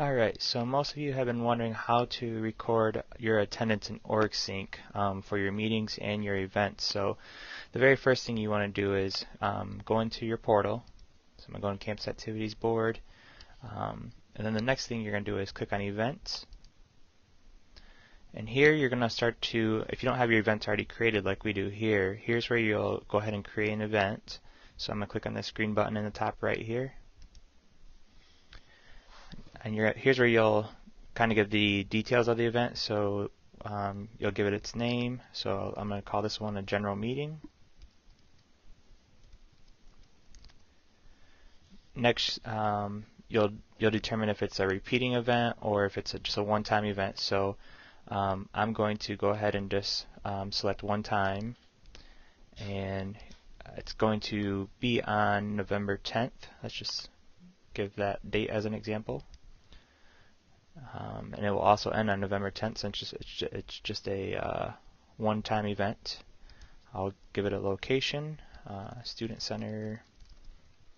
Alright, so most of you have been wondering how to record your attendance in OrgSync for your meetings and your events. So the very first thing you want to do is go into your portal. So I'm going to go on Campus Activities Board. And then the next thing you're going to do is click on Events. And here you're going to start to, if you don't have your events already created like we do here, here's where you'll go ahead and create an event. So I'm going to click on this green button in the top right here. And here's where you'll kind of give the details of the event. So you'll give it its name. So I'm going to call this one a general meeting. Next, you'll determine if it's a repeating event or if it's just a one-time event. So I'm going to go ahead and just select one time, and it's going to be on November 10th. Let's just give that date as an example. And it will also end on November 10th since it's just a one-time event. I'll give it a location, student center,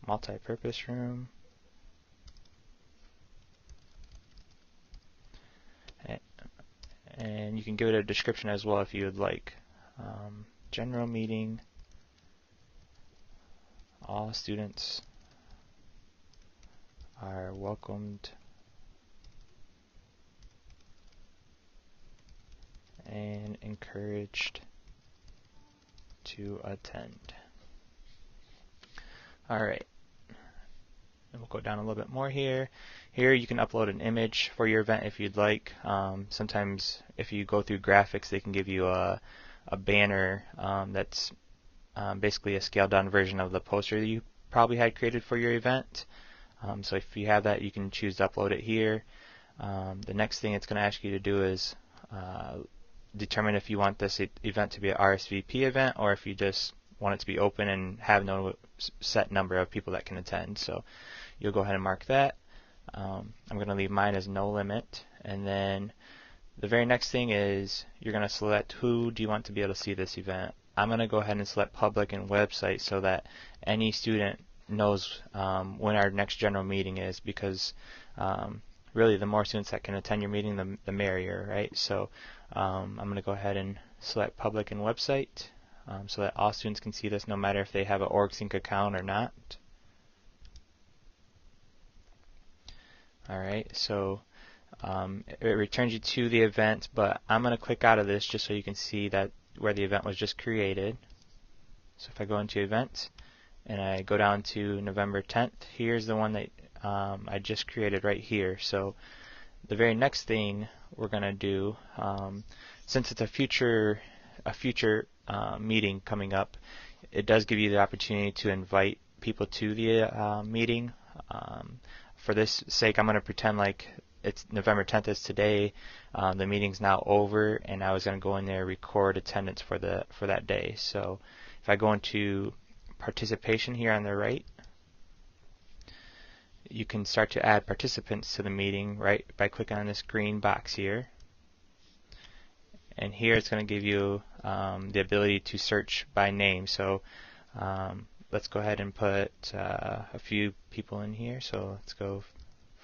multi-purpose room, and you can give it a description as well if you would like. General meeting, all students are welcomed and encouraged to attend. Alright, and we'll go down a little bit more here. Here you can upload an image for your event if you'd like. Sometimes if you go through graphics, they can give you a banner that's basically a scaled down version of the poster that you probably had created for your event. So if you have that, you can choose to upload it here. The next thing it's going to ask you to do is determine if you want this event to be an RSVP event or if you just want it to be open and have no set number of people that can attend. So you'll go ahead and mark that. I'm going to leave mine as no limit, and then the very next thing is you're going to select who do you want to be able to see this event. I'm going to go ahead and select public and website so that any student knows when our next general meeting is, because really the more students that can attend your meeting, the merrier, right? So I'm going to go ahead and select public and website so that all students can see this no matter if they have an OrgSync account or not. Alright, so it returns you to the event, but I'm going to click out of this just so you can see that where the event was just created. So if I go into events and I go down to November 10th, here's the one that I just created right here. So the very next thing we're going to do, since it's a future meeting coming up, it does give you the opportunity to invite people to the meeting. For this sake, I'm going to pretend like it's November 10th is today. The meeting's now over, and I was going to go in there and record attendance for that day. So if I go into participation here on the right, you can start to add participants to the meeting right by clicking on this green box here. And here it's going to give you the ability to search by name. So let's go ahead and put a few people in here. So let's go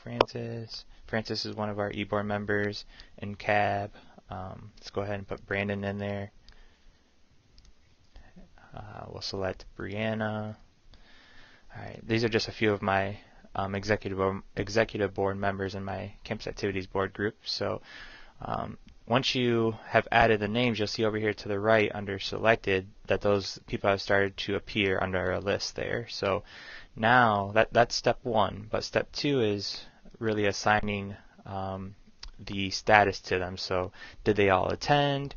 Francis. Francis is one of our eBoard members, and Cab. Let's go ahead and put Brandon in there. We'll select Brianna. Alright, these are just a few of my executive board members in my Campus Activities Board group. So once you have added the names, you'll see over here to the right under selected that those people have started to appear under a list there. So now that's step one, but step two is really assigning the status to them. So did they all attend?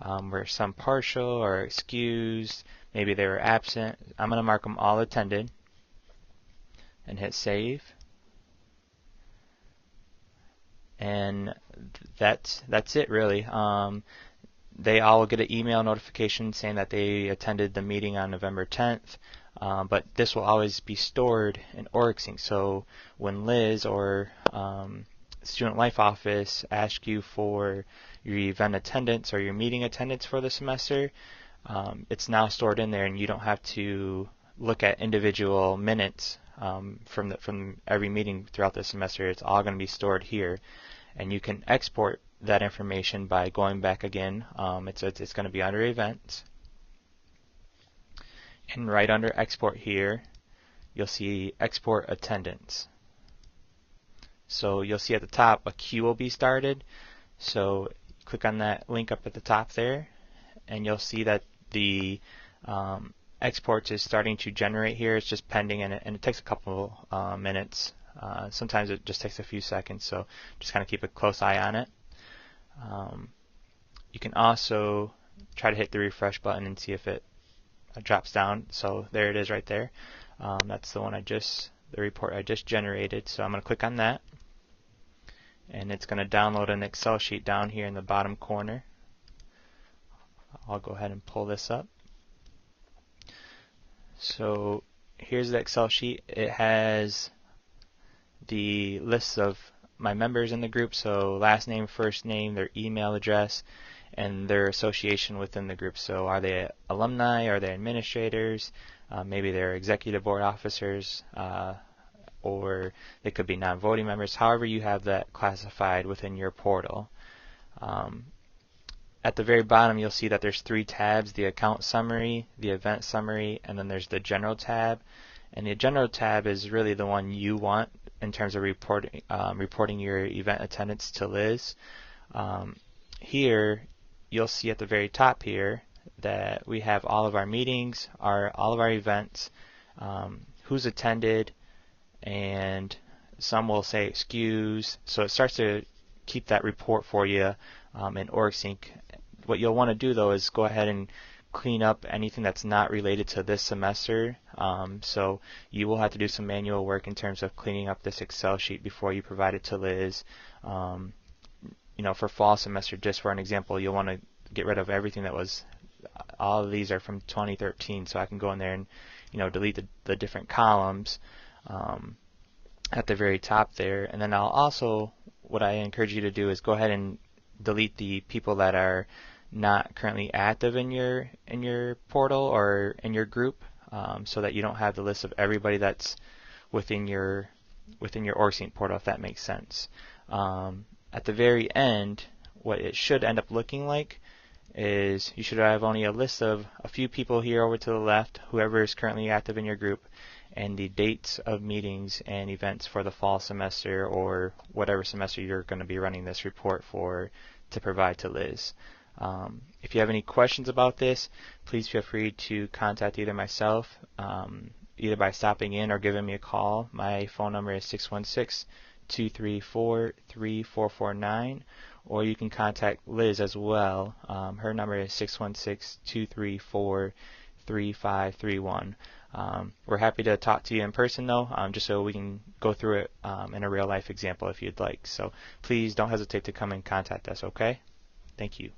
Were some partial or excused? Maybe they were absent. I'm going to mark them all attended and hit save. And that's it really. They all will get an email notification saying that they attended the meeting on November 10th, but this will always be stored in OrgSync. So when Liz or Student Life Office ask you for your event attendance or your meeting attendance for the semester, it's now stored in there, and you don't have to look at individual minutes from every meeting throughout the semester. It's all going to be stored here, and you can export that information by going back again. It's going to be under Events, and right under Export here, you'll see Export Attendance. So you'll see at the top a queue will be started. So click on that link up at the top there, and you'll see that the exports is starting to generate here. It's just pending, and it takes a couple minutes. Sometimes it just takes a few seconds, so just kind of keep a close eye on it. You can also try to hit the refresh button and see if it drops down. So there it is right there. That's the one the report I just generated. So I'm going to click on that, and it's going to download an Excel sheet down here in the bottom corner. I'll go ahead and pull this up. So here's the Excel sheet. It has the list of my members in the group, so last name, first name, their email address, and their association within the group. So are they alumni? Are they administrators? Maybe they're executive board officers, or they could be non-voting members. However you have that classified within your portal. At the very bottom, you'll see that there's 3 tabs: the account summary, the event summary, and then there's the general tab. And the general tab is really the one you want in terms of reporting your event attendance to Liz. Here, you'll see at the very top here that we have all of our meetings, all of our events, who's attended, and some will say excuse. So it starts to keep that report for you in OrgSync. What you'll want to do though is go ahead and clean up anything that's not related to this semester. So you will have to do some manual work in terms of cleaning up this Excel sheet before you provide it to Liz. For fall semester, just for an example, you'll want to get rid of everything that was, all of these are from 2013, so I can go in there and delete the different columns at the very top there. And then what I encourage you to do is go ahead and delete the people that are not currently active in your portal or in your group, so that you don't have the list of everybody that's within your OrgSync portal, if that makes sense. At the very end, what it should end up looking like is you should have only a list of a few people here over to the left, whoever is currently active in your group, and the dates of meetings and events for the fall semester or whatever semester you're going to be running this report for to provide to Liz. If you have any questions about this, please feel free to contact either myself, either by stopping in or giving me a call. My phone number is 616-234-3449, or you can contact Liz as well. Her number is 616-234-3531. We're happy to talk to you in person though, just so we can go through it in a real life example if you'd like. So please don't hesitate to come and contact us, okay? Thank you.